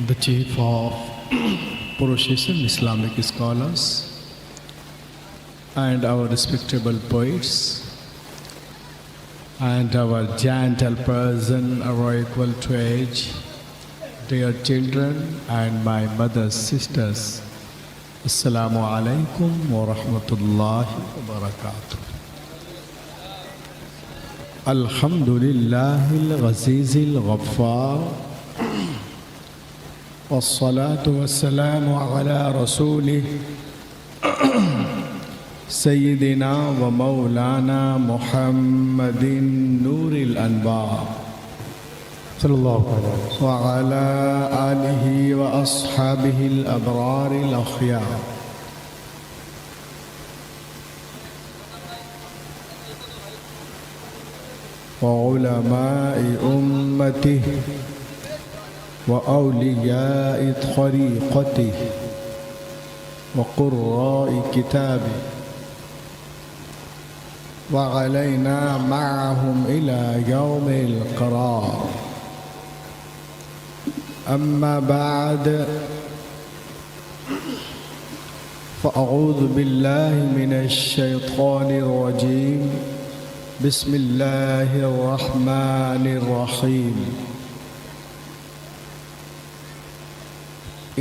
the chief of Procession Islamic scholars and our respectable poets and our gentle person, our equal to age, dear children and my mother's sisters. Assalamu alaikum wa rahmatullahi wa barakatuh. Alhamdulillahil ghazizil ghaffar والصلاة والسلام على رسوله سيدنا ومولانا محمد نور الأنبار صلی اللہ علیہ وسلم وعلى آله وأصحابه الأبرار الأخيار. وعلماء أمته وأولياء طريقته وقراء كتابه وعلينا معهم إلى يوم القرار. أما بعد فأعوذ بالله من الشيطان الرجيم. بسم الله الرحمن الرحيم.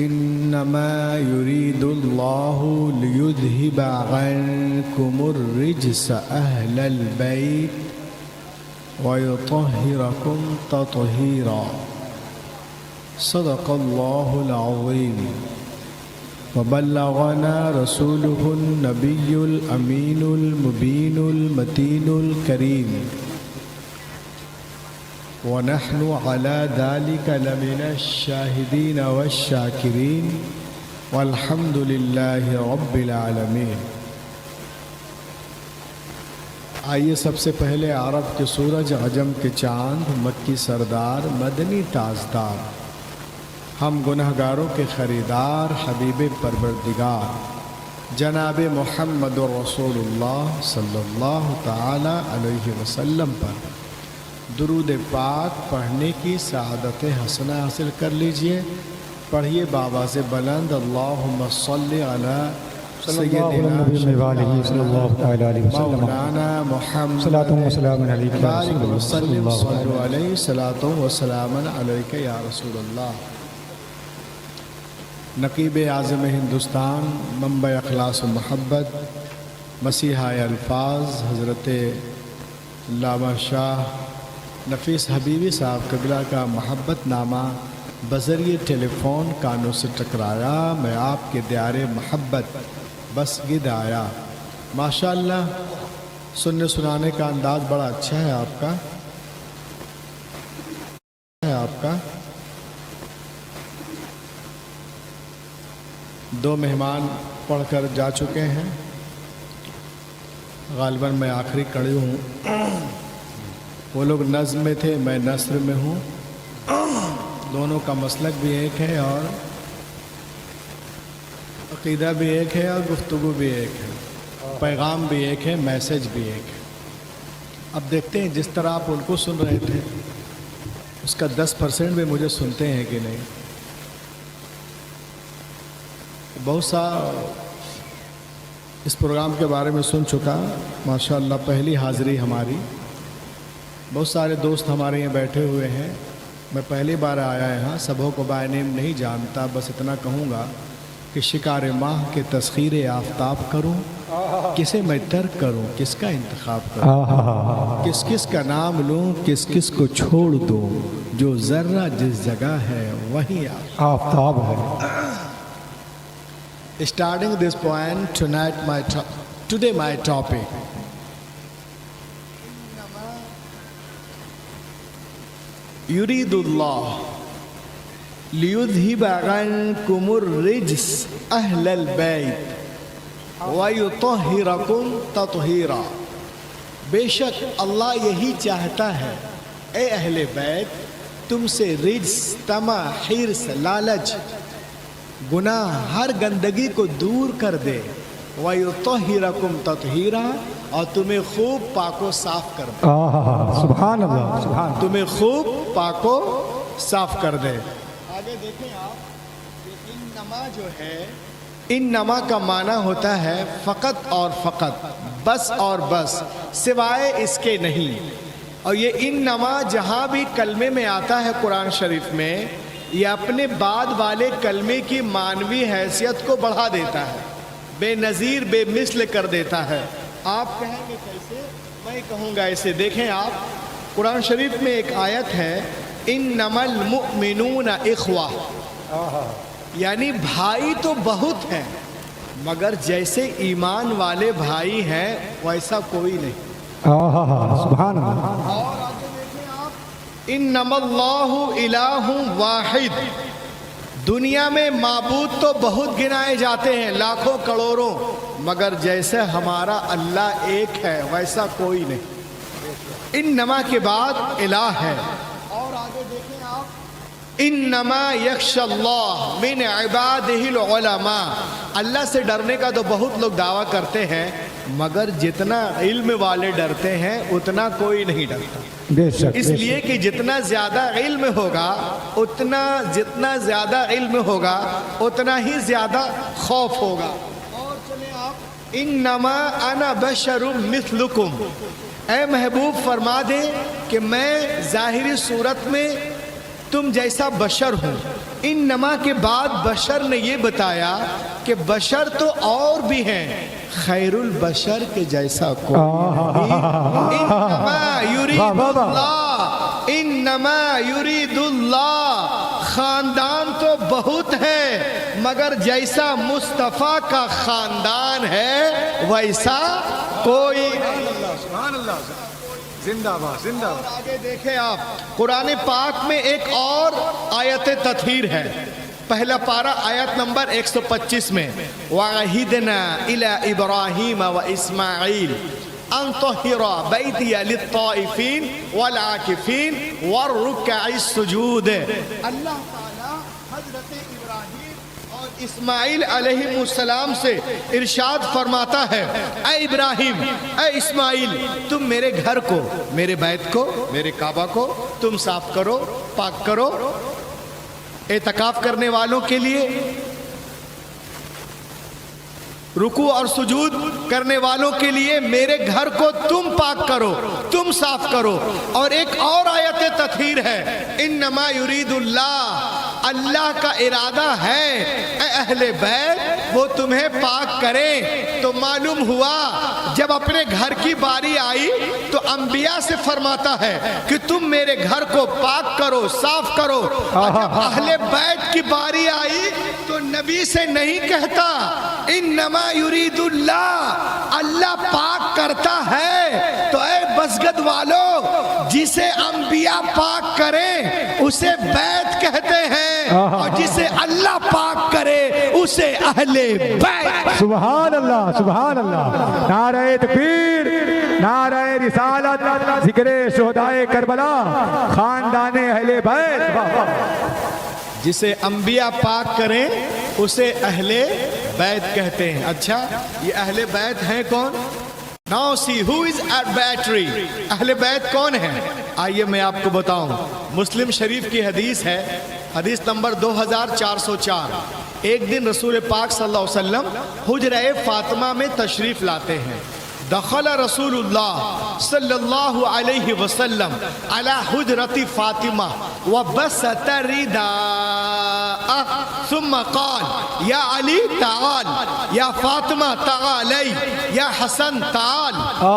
إنما يريد الله ليذهب عنكم الرجس أهل البيت ويطهركم تطهيرا. صدق الله العظيم. وبلغنا رسوله النبي الأمين المبين المتين الكريم ونحن على ذلك لمن الشاهدين والشاكرين والحمد لله رب العالمين. آئیے سب سے پہلے عرب کے سورج، عجم کے چاند، مکی سردار، مدنی تاجدار، ہم گنہگاروں کے خریدار، حبیب پروردگار جناب محمد رسول اللہ صلی اللہ تعالی علیہ وسلم پر درود پاک پڑھنے کی سعادت حسنہ حاصل کر لیجئے. پڑھیے بآواز بلند اللہم صلی علی سیدنا مولانا محمد صلاۃ و سلام علیک یا بارک رسول وسلم اللہ صلو علیہ صلاۃ و سلام علیک یا رسول اللہ. نقیب اعظم ہندوستان، منبع اخلاص و محبت، مسیحا الفاظ حضرت علامہ شاہ نفیس حبیبی صاحب قبلہ کا محبت نامہ بذریعہ ٹیلی فون کانوں سے ٹکرایا. میں آپ کے دیار محبت بس گد آیا. ماشاءاللہ سننے سنانے کا انداز بڑا اچھا ہے آپ کا. دو مہمان پڑھ کر جا چکے ہیں. غالباً میں آخری کڑی ہوں. وہ لوگ نظم میں تھے، میں نثر میں ہوں. دونوں کا مسلک بھی ایک ہے اور عقیدہ بھی ایک ہے اور گفتگو بھی ایک ہے، پیغام بھی ایک ہے، میسج بھی ایک ہے. اب دیکھتے ہیں جس طرح آپ ان کو سن رہے تھے اس کا 10% بھی مجھے سنتے ہیں کہ نہیں. بہت سا اس پروگرام کے بارے میں سن چکا ماشاءاللہ. پہلی حاضری ہماری. بہت سارے دوست ہمارے یہاں بیٹھے ہوئے ہیں. میں پہلی بار آیا یہاں، سبوں کو بائے نیم نہیں جانتا. بس اتنا کہوں گا کہ شکار ماہ کے تسخیر آفتاب کروں، کسے میں ترک کروں، کس کا انتخاب کروں، کس کس کا نام لوں، کس کس کو چھوڑ دوں. جو ذرہ جس جگہ ہے وہیں آفتاب ہے. Starting this point today my topic. يريد الله ليذهب عنكم الرجس أهل البيت ويطهركم تطهيرا. بے شک اللہ یہی چاہتا ہے اے اہل بیت تم سے رجس، طمع، حرص، لالچ، گناہ، ہر گندگی کو دور کر دے. وَيُطَهِّرَكُمْ تَطْهِيرًا، اور تمہیں خوب پاک و صاف کر دے. سبحان اللہ، سبحان. تمہیں خوب پاک و صاف کر دے. آگے دیکھیں آپ کہ انما جو ہے، انما کا معنی ہوتا ہے فقط اور فقط، بس اور بس، سوائے اس کے نہیں۔ اور یہ انما جہاں بھی کلمے میں آتا ہے قرآن شریف میں، یہ اپنے بعد والے کلمے کی معنوی حیثیت کو بڑھا دیتا ہے، بے نظیر بے مثل کر دیتا ہے۔ آپ کہیں گے کیسے؟ میں کہوں گا ایسے۔ دیکھیں آپ، قرآن شریف میں ایک آیت ہے انما المؤمنون اخوہ، یعنی بھائی تو بہت ہیں مگر جیسے ایمان والے بھائی ہیں ویسا کوئی نہیں۔ سبحان اللہ۔ اور آگے دیکھیں آپ، انما اللہ الہ واحد، دنیا میں معبود تو بہت گنائے جاتے ہیں، لاکھوں کروڑوں، مگر جیسے ہمارا اللہ ایک ہے ویسا کوئی نہیں۔ انما کے بعد الہ ہے۔ اور آگے دیکھیں آپ، انما یخشی اللہ من عبادہ العلماء، اللہ سے ڈرنے کا تو بہت لوگ دعویٰ کرتے ہیں مگر جتنا علم والے ڈرتے ہیں اتنا کوئی نہیں ڈرتا۔ بے شک، اس لیے کہ جتنا زیادہ علم ہوگا جتنا زیادہ علم ہوگا اتنا ہی زیادہ خوف ہوگا۔ اور چلیں آپ، انما انا بشر مثلکم، اے محبوب فرما دے کہ میں ظاہری صورت میں تم جیسا بشر ہوں۔ انما کے بعد بشر نے یہ بتایا کہ بشر تو اور بھی ہیں، خیر البشر کے جیسا کوئی انما یرید اللہ، انما یرید اللہ، خاندان تو بہت ہے مگر جیسا مصطفیٰ کا خاندان ہے ویسا کوئی۔ سبحان اللہ، زندہ باد، زندہ باد۔ اور آگے دیکھیں آپ، قرآن پاک میں ایک اور آیت تطہیر ہے، پہلا پارہ آیت نمبر 125 میں، وَعَهِدْنَا إِلَىٰ إِبْرَاهِيمَ وَإِسْمَاعِيلَ أَن طَهِّرَ بَيْتِيَ لِلطَّائِفِينَ وَالْعَاكِفِينَ وَالرُّكَّعِ السُّجُودِ۔ اللہ تعالیٰ حضرت ابراہیم اور اسماعیل علیہ السلام سے ارشاد فرماتا ہے، اے ابراہیم، اے اسماعیل، تم میرے گھر کو، میرے بیت کو، میرے کعبہ کو تم صاف کرو، پاک کرو، اعتکاف کرنے والوں کے لیے، رکوع اور سجود کرنے والوں کے لیے میرے گھر کو تم پاک کرو، تم صاف کرو۔ اور ایک اور آیت تطہیر ہے، انما یرید اللہ، اللہ کا ارادہ ہے اے اہل بیت وہ تمہیں پاک کریں۔ تو معلوم ہوا جب اپنے گھر کی باری آئی تو انبیاء سے فرماتا ہے کہ تم میرے گھر کو پاک کرو، صاف کرو، اور جب اہل بیت کی باری آئی تو نبی سے نہیں کہتا انما یرید اللہ، اللہ پاک کرتا ہے۔ تو اے بسگد والو، جسے انبیاء پاک کریں اسے بیت کہتے ہیں، اور جسے اللہ پاک کرے اسے اہل بیت۔ سبحان اللہ، سبحان اللہ، نعرہ تکبیر، نعرہ رسالت، ذکر شہدائے کربلا، خاندان اہل بیت۔ جسے انبیاء پاک کریں اسے اہل بیت کہتے ہیں۔ اچھا، یہ اہل بیت ہیں کون؟ Now see who is at battery؟ اہل بیت کون ہیں؟ آئیے میں آپ کو بتاؤں۔ مسلم شریف کی حدیث ہے، حدیث نمبر 2404۔ ایک دن رسول پاک صلی اللہ علیہ وسلم حجرہ فاطمہ میں تشریف لاتے ہیں۔ دخل رسول اللہ صلی اللہ علیہ وسلم علی حجرت فاطمہ وبسط رداء ثم قال یا علی تعال، یا فاطمہ تعالی، یا حسن تعال،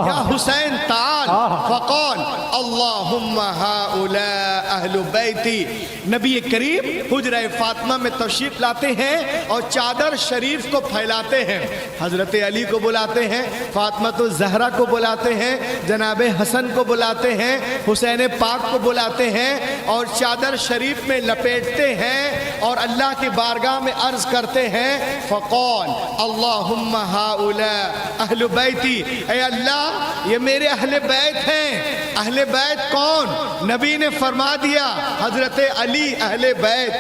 یا حسین تعال، فقال اللہم ہؤلاء اہل بیتی۔ نبی کریم حجرہ فاطمہ میں تشریف لاتے ہیں اور چادر شریف کو پھیلاتے ہیں، حضرت علی کو بلاتے ہیں، فاطمہ زہرا کو بلاتے ہیں، جناب حسن کو بلاتے ہیں، حسین پاک کو بلاتے ہیں، اور چادر شریف میں لپیٹتے ہیں اور اللہ کی بارگاہ میں عرض کرتے ہیں، فقال اللہم ہؤلاء اہل بیتی، اے اللہ یہ میرے اہل بیت ہیں۔ اہل بیت کون؟ نبی نے فرما دیا حضرت علی اہل بیت،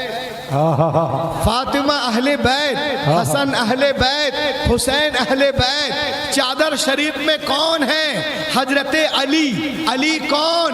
فاطمہ اہل بیت، حسن اہل بیت، حسین اہل بیت۔ چادر شریف میں کون ہے؟ حضرت علی۔ علی کون؟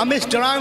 amidst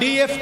DF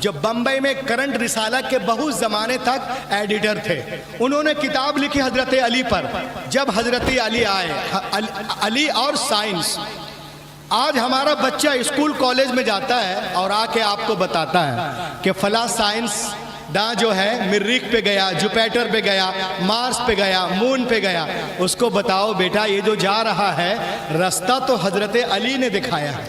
جو بمبئی میں کرنٹ رسالہ کے بہت زمانے تک ایڈیٹر تھے. انہوں نے کتاب لکھی حضرت علی پر. جب حضرت علی آئے، علی اور سائنس. آج ہمارا بچہ اسکول کالج میں جاتا ہے اور آ کے آپ کو بتاتا ہے کہ فلاں سائنس داں جو ہے مریخ پہ گیا، جوپیٹر پہ گیا، مارس پہ گیا، مون پہ گیا. اس کو بتاؤ بیٹا یہ جو جا رہا ہے رستہ تو حضرت علی نے دکھایا ہے،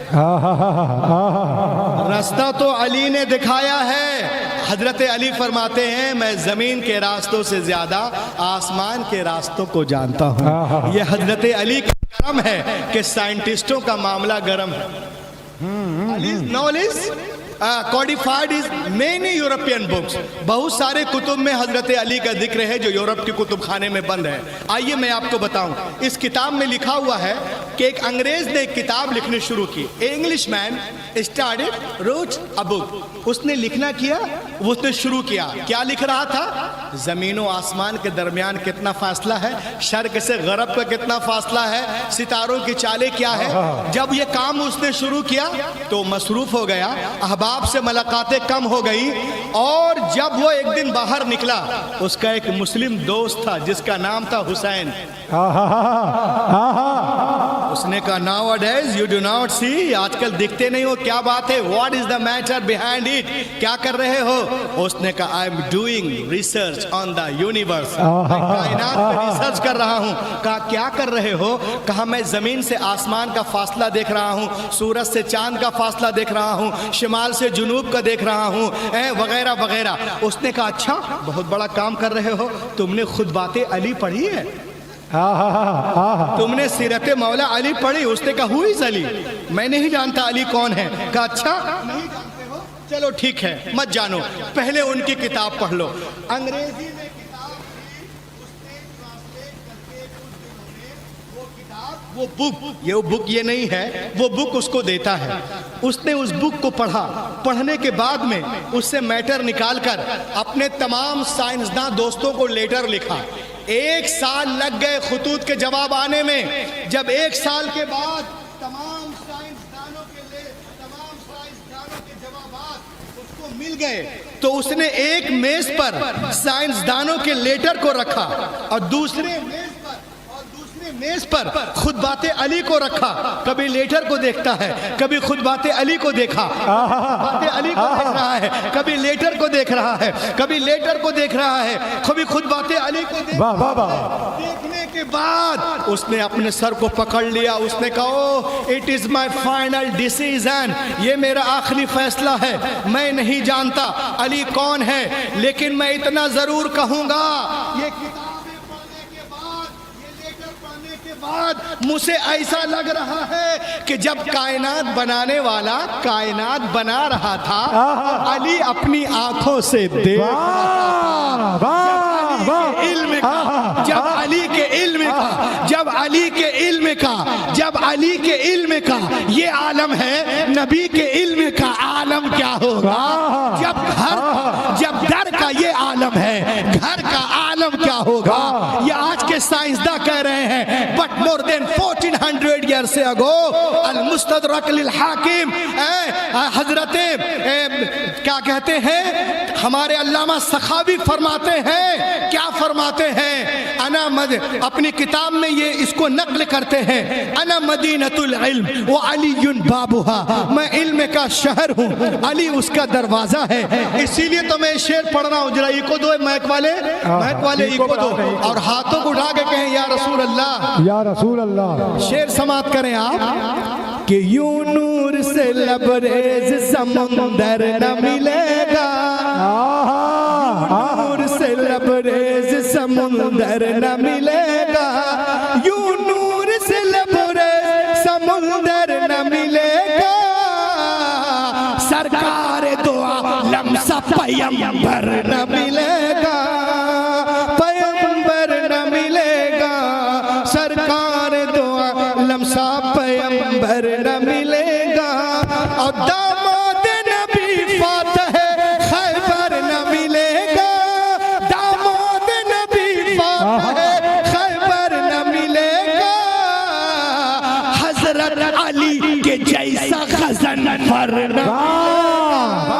رستہ تو علی نے دکھایا ہے. حضرت علی فرماتے ہیں میں زمین کے راستوں سے زیادہ آسمان کے راستوں کو جانتا ہوں. یہ حضرت علی کا کرم ہے کہ سائنٹسٹوں کا معاملہ گرم ہے. Knowledge codified is many European books. بہت سارے کتب میں حضرت علی کا ذکر ہے جو یورپ کے کتب خانے میں بند ہے. آئیے میں آپ کو بتاؤں. اس کتاب میں لکھا ہوا ہے کہ ایک انگریز نے ایک کتاب لکھنی شروع کی. انگلش مین started wrote a book. اس نے لکھنا کیا، اس نے شروع کیا. کیا لکھ رہا تھا؟ زمین و آسمان کے درمیان کتنا فاصلہ ہے، شرق سے غرب کا کتنا فاصلہ ہے، ستاروں کی چالیں کیا ہے. جب یہ کام اس نے شروع کیا تو مصروف ہو گیا، احباب سے ملاقاتیں کم ہو گئی. اور جب وہ ایک دن باہر نکلا، اس کا ایک مسلم دوست تھا جس کا نام تھا حسین. اس نے کہا nowadays you do not see، آج کل دکھتے نہیں ہو، کیا بات ہے؟ what is the matter behind it، کیا کر رہے ہو؟ اس نے کہا I am doing research on the universe، میں کائنات پہ ریسرچ کر رہا ہوں. کہا کیا کر رہے ہو؟ کہا میں زمین سے آسمان کا فاصلہ دیکھ رہا ہوں، سورج سے چاند کا فاصلہ دیکھ رہا ہوں، شمال سے جنوب کا دیکھ رہا ہوں، وغیرہ وغیرہ. اس نے کہا اچھا بہت بڑا کام کر رہے ہو، تم نے خود باتیں علی پڑھی ہے؟ تم نے سیرت مولا علی پڑھی؟ اس نے کہا ہو از علی، میں نہیں جانتا علی کون ہے. کہا اچھا نہیں جانتے ہو، چلو ٹھیک ہے مت جانو، پہلے ان کی کتاب پڑھ لو. انگریزی میں کتاب تھی، اس نے ٹرانسلیٹ کر کے کچھ دنوں میں وہ کتاب، وہ بک، یہ بک یہ نہیں ہے، وہ بک اس کو دیتا ہے. اس نے اس بک کو پڑھا. پڑھنے کے بعد میں اس سے میٹر نکال کر اپنے تمام سائنسداں دوستوں کو لیٹر لکھا. 1 سال لگ گئے خطوط کے جواب آنے میں. جب 1 سال کے بعد تمام سائنسدانوں کے جوابات اس کو مل گئے تو اس نے ایک میز پر سائنسدانوں کے لیٹر کو رکھا اور دوسرے میز پر خود بات علی کو رکھا. کبھی لیٹر کو دیکھتا ہے، کبھی خود بات علی کو دیکھا، بات علی کو دیکھ رہا ہے، کبھی لیٹر کو دیکھ رہا ہے، کبھی لیٹر کو دیکھ رہا ہے، کبھی خود بات علی کو دیکھ رہا ہے. دیکھنے کے بعد اس نے اپنے سر کو پکڑ لیا. اس نے کہا it is my final decision, یہ میرا آخری فیصلہ ہے. میں نہیں جانتا علی کون ہے، لیکن میں اتنا ضرور کہوں گا یہ مجھے ایسا لگ رہا ہے کہ جب کائنات بنانے والا کائنات بنا رہا تھا، علی اپنی آنکھوں سے دیکھ رہا تھا. جب علی کے علم کا یہ عالم ہے، نبی کے علم کا عالم کیا ہوگا؟ جب در کا یہ عالم ہے، گھر کا عالم کیا ہوگا؟ یہ آج کے سائنسداں کہہ رہے ہیں. But more than 1400 years ago المستدرک للحاکم، حضرت کیا کہتے ہیں ہمارے علامہ سخاوی فرماتے ہیں، کیا فرماتے ہیں؟ اپنی کتاب میں یہ اس کو نقل کرتے ہیں، انا مدینۃ العلم وعلی بابها، میں علم کا شہر ہوں، علی اس کا دروازہ ہے. اسی لیے تو میں شعر پڑھ رہا ہوں. ذرا ایکو دو مائک والے ایکو دو اور ہاتھوں کو اٹھا کے کہیں یا رسول اللہ، یا رسول اللہ. شعر سماعت کریں آپ کہ یوں نور سے لبریز سمندر نہ ملے گا، نور سے لبریز سمندر نہ ملے گا، یوں نور سے لبریز سمندر نہ ملے گا، سرکار دو عالم سا پیمبر نہ ملے گا، پیمبر نہ ملے گا، سرکار دو عالم سا پیمبر نہ ملے گا. اور داماد نبی فاتح خیبر نہ ملے گا، داماد نبی فاتح خیبر نہ ملے گا، حضرت علی کے جیسا غضنفر نہ ملے گا.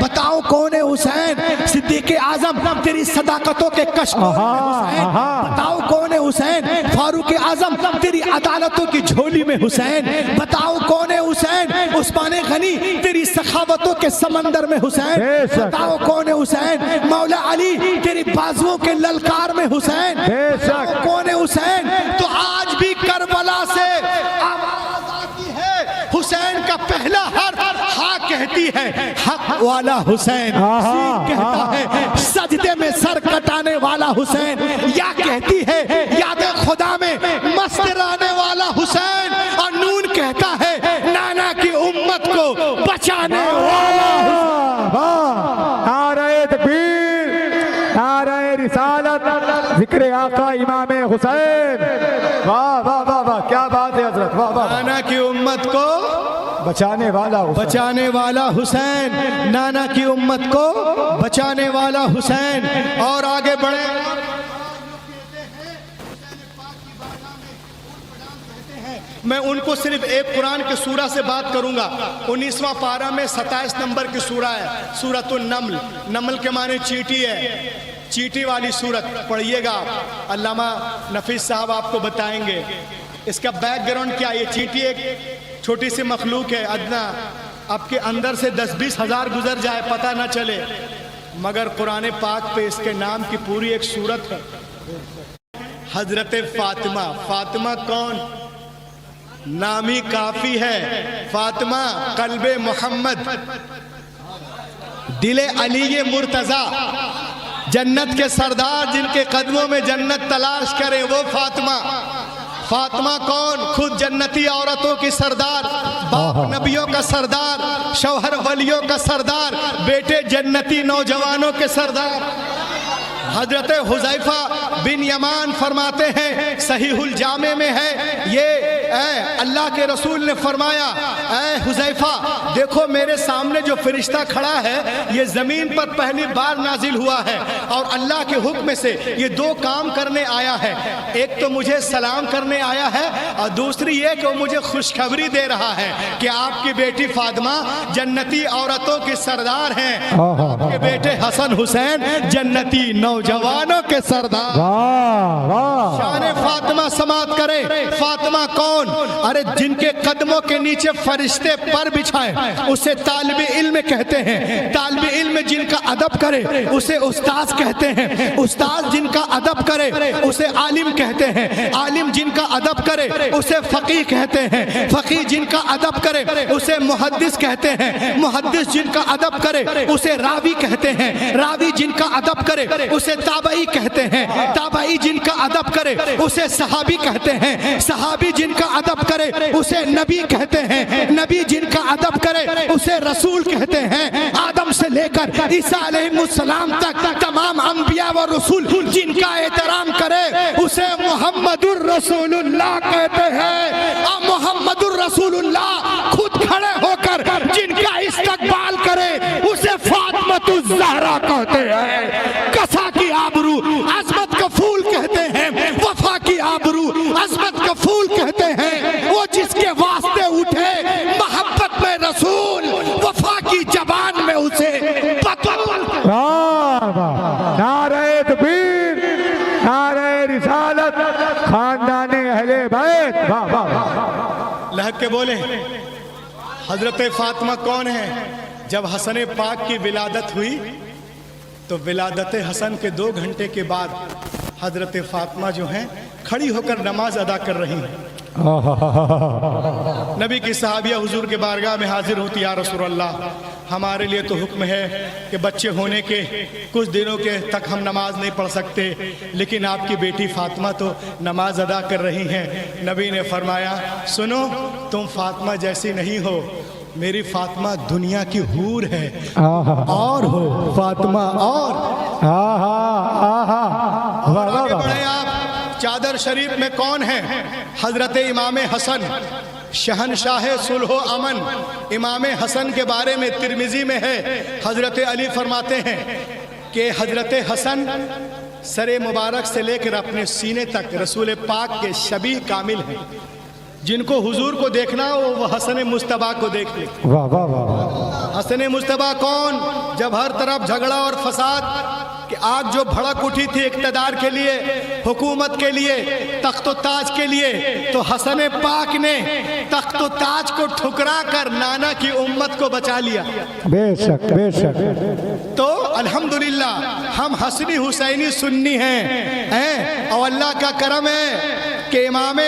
بتاؤ کون ہے حسین؟ صدیق اعظم تیری صداقتوں کے کشکول میں حسین، بتاؤ کون ہے حسین؟ فاروق اعظم تیری عدالتوں کی جھولی میں حسین، بتاؤ کون ہے حسین؟ عثمان غنی تیری سخاوتوں کے سمندر میں حسین، بتاؤ کون ہے حسین؟ مولا علی تیری بازوؤں کے للکار میں حسین، بتاؤ کون ہے حسین؟ تو آج بھی کربلا سے آواز آتی ہے، حسین کا پہلا حرف ہاں کہتی ہے، حق والا حسین، سین کہتا ہے سجدے میں سر کٹانے والا حسین، یا کہتی ہے یاد خدا میں مسکرانے والا حسین، اور نون کہتا ہے نانا کی امت کو بچانے والا حسین۔ نعرہ تکبیر، نعرہ رسالت، ذکر آقا امام حسین، واہ واہ واہ واہ، کیا بات ہے حضرت، واہ واہ، نانا کی امت کو بچانے والا حسین، بچانے والا حسین، نانا کی امت کو بچانے والا حسین۔ اور آگے بڑھے، میں ان کو صرف ایک قرآن کی سورہ سے بات کروں گا، 19واں پارہ میں 27 نمبر کی سورہ ہے، سورۃ النمل، نمل کے معنی چیٹی ہے، چیٹی والی سورت پڑھیے گا، علامہ نفیس صاحب آپ کو بتائیں گے اس کا بیک گراؤنڈ کیا ہے۔ یہ چیٹی ایک چھوٹی سی مخلوق ہے ادنا، آپ کے اندر سے 10-20 ہزار گزر جائے پتہ نہ چلے، مگر قرآن پاک پہ اس کے نام کی پوری ایک سورت ہے۔ حضرت فاطمہ، فاطمہ کون؟ نامی کافی ہے، فاطمہ قلب محمد، دل علی مرتضیٰ، جنت کے سردار جن کے قدموں میں جنت تلاش کرے وہ فاطمہ۔ فاطمہ کون؟ خود جنتی عورتوں کی سردار، باپ نبیوں کا سردار، شوہر ولیوں کا سردار، بیٹے جنتی نوجوانوں کے سردار۔ حضرت حذیفہ بن یمان فرماتے ہیں، صحیح الجامع میں ہے، یہ اللہ کے رسول نے فرمایا، اے حذیفہ دیکھو میرے سامنے جو فرشتہ کھڑا ہے یہ زمین پر پہلی بار نازل ہوا ہے، اور اللہ کے حکم سے یہ دو کام کرنے آیا ہے، ایک تو مجھے سلام کرنے آیا ہے، اور دوسری یہ کہ وہ مجھے خوشخبری دے رہا ہے کہ آپ کی بیٹی فاطمہ جنتی عورتوں کی سردار ہیں، آپ کے بیٹے حسن حسین جنتی نوجوانوں کے سردار۔ شان فاطمہ سماعت کرے۔ فاطمہ کون؟ ارے جن کے قدموں کے نیچے فرشتے پر بچھائے اسے طالب علم کہتے ہیں، طالب علم جن کا ادب کرے اسے استاذ کہتے ہیں، استاذ جن کا ادب کرے اسے عالم کہتے ہیں، عالم جن کا ادب کرے اسے فقیہ کہتے ہیں، فقیہ جن کا ادب کرے اسے محدث کہتے ہیں، محدث جن کا ادب کرے اسے راوی کہتے ہیں، راوی جن کا ادب کرے اسے تابعی کہتے ہیں، تابعی جن کا ادب کرے اسے صحابی کہتے ہیں، صحابی جن کا ادب کرے اسے نبی کہتے ہیں، نبی جن کا ادب کرے اسے رسول کہتے ہیں، آدم سے لے کر عیسیٰ علیہ السلام تک تمام انبیاء و رسول جن کا احترام کرے اسے محمد الرسول اللہ کہتے ہیں، اور محمد الرسول اللہ خود کھڑے ہو کر جن کا استقبال کرے اسے فاطمۃ الزہرا کہتے ہیں، کسا کی آبرو عظمت کا پھول کہتے ہیں، وفا کی آبرو عظمت کا پھول کہتے ہیں، وہ جس کے واسطے اٹھے محبت میں رسول وفا کی زبان میں اسے بطول۔ نعرہ تکبیر، نعرہ رسالت، خاندان اہل بیت، واہ واہ، لہک کے بولے حضرت فاطمہ کون ہے؟ جب حسن پاک کی ولادت ہوئی تو ولادت حسن کے 2 گھنٹے کے بعد حضرت فاطمہ جو ہیں کھڑی ہو کر نماز ادا کر رہی ہیں۔ نبی کی صحابیہ حضور کے بارگاہ میں حاضر ہوتی، یا رسول اللہ ہمارے لیے تو حکم ہے کہ بچے ہونے کے کچھ دنوں کے تک ہم نماز نہیں پڑھ سکتے، لیکن آپ کی بیٹی فاطمہ تو نماز ادا کر رہی ہیں۔ نبی نے فرمایا سنو، تم فاطمہ جیسی نہیں ہو، میری فاطمہ دنیا کی حور ہے، اور ہو فاطمہ اور آگے بڑھیں آپ۔ چادر شریف میں کون ہے؟ حضرت امام حسن، شہنشاہ صلح و امن۔ امام حسن کے بارے میں ترمذی میں ہے، حضرت علی فرماتے ہیں کہ حضرت حسن سر مبارک سے لے کر اپنے سینے تک رسول پاک کے شبیہ کامل ہیں، جن کو حضور کو دیکھنا ہو وہ حسن مصطفیٰ کو دیکھ لیں۔ واہ واہ واہ، حسن مصطفیٰ کون؟ جب ہر طرف جھگڑا اور فساد کہ آگ جو بھڑک اٹھی تھی اقتدار کے لیے، حکومت کے لیے، تخت و تاج کے لیے، تو حسن پاک نے تخت و تاج کو ٹھکرا کر نانا کی امت کو بچا لیا۔ بے شک بے شک۔ تو الحمدللہ ہم حسنی حسینی سنی ہیں اور اللہ کا کرم ہے کہ امام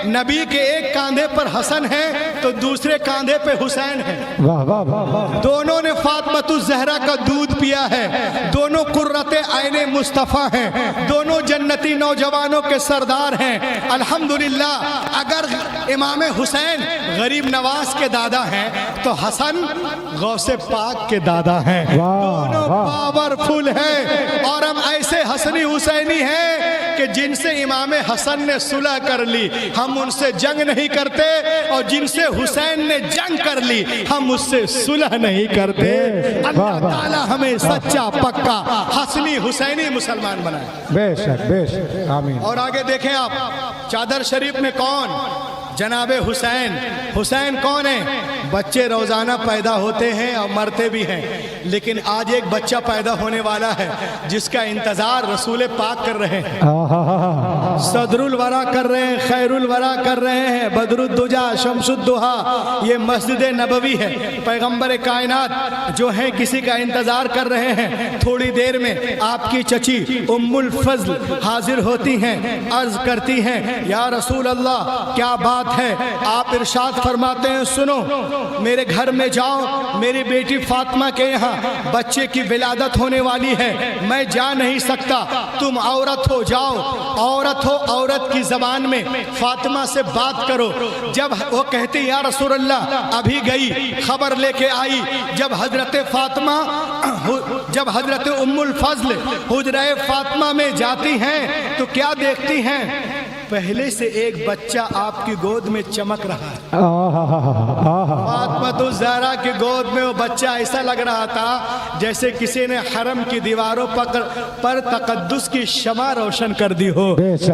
نبی کے ایک کاندھے پر حسن ہے تو دوسرے کاندھے پہ حسین ہے۔ واہ واہ واہ۔ دونوں نے فاطمۃ الزہرا کا دودھ پیا ہے، دونوں قرۃ عین مصطفیٰ ہیں، دونوں جنتی نوجوانوں کے سردار ہیں۔ الحمدللہ اگر امام حسین غریب نواز کے دادا ہیں تو حسن غوث پاک کے دادا ہیں۔ دونوں پاورفل ہیں اور ہم ایسے حسنی حسینی ہیں کہ جن سے امام حسن نے صلح کر لی ہم ان سے جنگ نہیں کرتے، اور جن سے حسین نے جنگ کر لی ہم اس سے صلح نہیں کرتے۔ اللہ تعالی ہمیں سچا پکا حسنی حسینی مسلمان بنائے۔ بے شک بے شک، آمین۔ اور آگے دیکھیں آپ، چادر شریف میں کون؟ جناب حسین۔ حسین کون ہیں؟ بچے روزانہ پیدا ہوتے ہیں اور مرتے بھی ہیں، لیکن آج ایک بچہ پیدا ہونے والا ہے جس کا انتظار رسول پاک کر رہے ہیں، صدر الورا کر رہے ہیں، خیر الورا کر رہے ہیں، بدر الدجا، شمس الضحیٰ۔ یہ مسجد نبوی ہے، پیغمبر کائنات جو ہیں کسی کا انتظار کر رہے ہیں۔ تھوڑی دیر میں آپ کی چچی ام الفضل حاضر ہوتی ہیں، عرض کرتی ہیں یا رسول اللہ کیا بات ہے؟ آپ ارشاد فرماتے ہیں سنو، میرے گھر میں جاؤ، میری بیٹی فاطمہ کے یہاں بچے کی ولادت ہونے والی ہے، میں جا نہیں سکتا، تم عورت ہو جاؤ، عورت ہو، عورت کی زبان میں فاطمہ سے بات کرو۔ جب وہ کہتی یا رسول اللہ، ابھی گئی خبر لے کے آئی، جب حضرت فاطمہ، جب حضرت ام الفضل حجرہ فاطمہ میں جاتی ہیں تو کیا دیکھتی ہیں؟ پہلے سے ایک بچہ آپ کی گود میں چمک رہا ہے۔ فاطمۃ الزہرا کی گود میں وہ بچہ ایسا لگ رہا تھا جیسے کسی نے حرم کی دیواروں پر تقدس کی شمع روشن کر دی ہو۔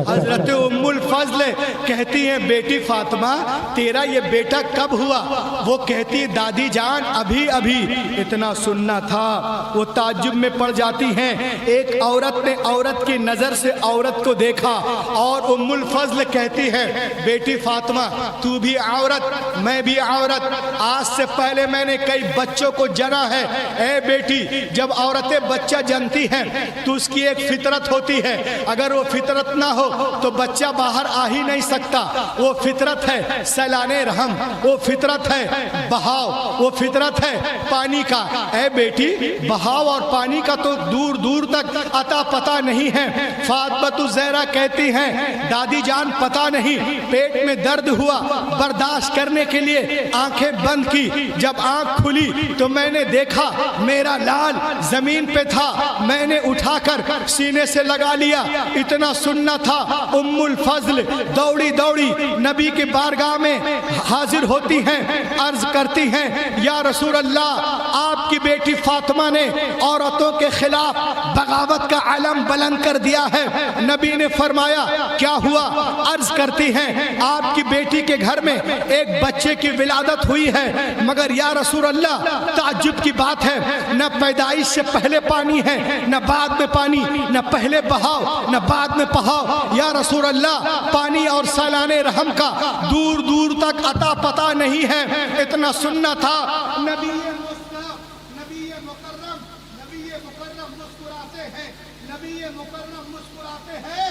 حضرت ام الفضل کہتی ہیں بیٹی فاطمہ تیرا یہ بیٹا کب ہوا؟ وہ کہتی دادی جان ابھی ابھی اتنا سننا تھا۔ وہ تعجب میں پڑ جاتی ہیں، ایک عورت نے عورت کی نظر سے عورت کو دیکھا، اور ام الفضل کہتی ہے بیٹی فاطمہ تو بھی عورت میں بھی عورت، آج سے پہلے میں نے کئی بچوں کو جنا ہے۔ اے بیٹی جب عورتیں بچہ جنتی ہیں تو اس کی ایک فطرت ہوتی ہے، اگر وہ فطرت نہ ہو تو بچہ باہر آ ہی نہیں سکتا۔ وہ فطرت ہے سیلان رحم، وہ فطرت ہے بہاؤ، وہ فطرت ہے پانی کا۔ اے بیٹی بہاؤ اور پانی کا تو دور دور تک عطا پتہ نہیں ہے۔ فاطمۃ الزہرا کہتی ہیں دادی جان پتہ نہیں، پیٹ میں درد ہوا، برداشت کرنے کے لیے آنکھیں بند کی، جب آنکھ کھلی تو میں نے دیکھا میرا لال زمین پہ تھا، میں نے اٹھا کر سینے سے لگا لیا، اتنا سننا تھا۔ ام الفضل دوڑی دوڑی نبی کی بارگاہ میں حاضر ہوتی ہیں، عرض کرتی ہیں یا رسول اللہ آپ کی بیٹی فاطمہ نے عورتوں کے خلاف بغاوت کا علم بلند کر دیا ہے۔ نبی نے فرمایا کیا ہوا؟ عرض کرتی ہیں آپ کی بیٹی کے گھر میں ایک بچے کی ولادت ہوئی ہے، مگر یا رسول اللہ تعجب کی بات ہے، نہ پیدائش سے پہلے پانی ہے، نہ بعد میں پانی، نہ پہلے بہاؤ نہ بعد میں بہاؤ۔ یا رسول اللہ پانی اور سیلان رحم کا دور دور تک عطا پتہ نہیں ہے، اتنا سننا تھا۔ نبی مکرم مسکراتے ہیں، نبی مکرم مسکراتے ہیں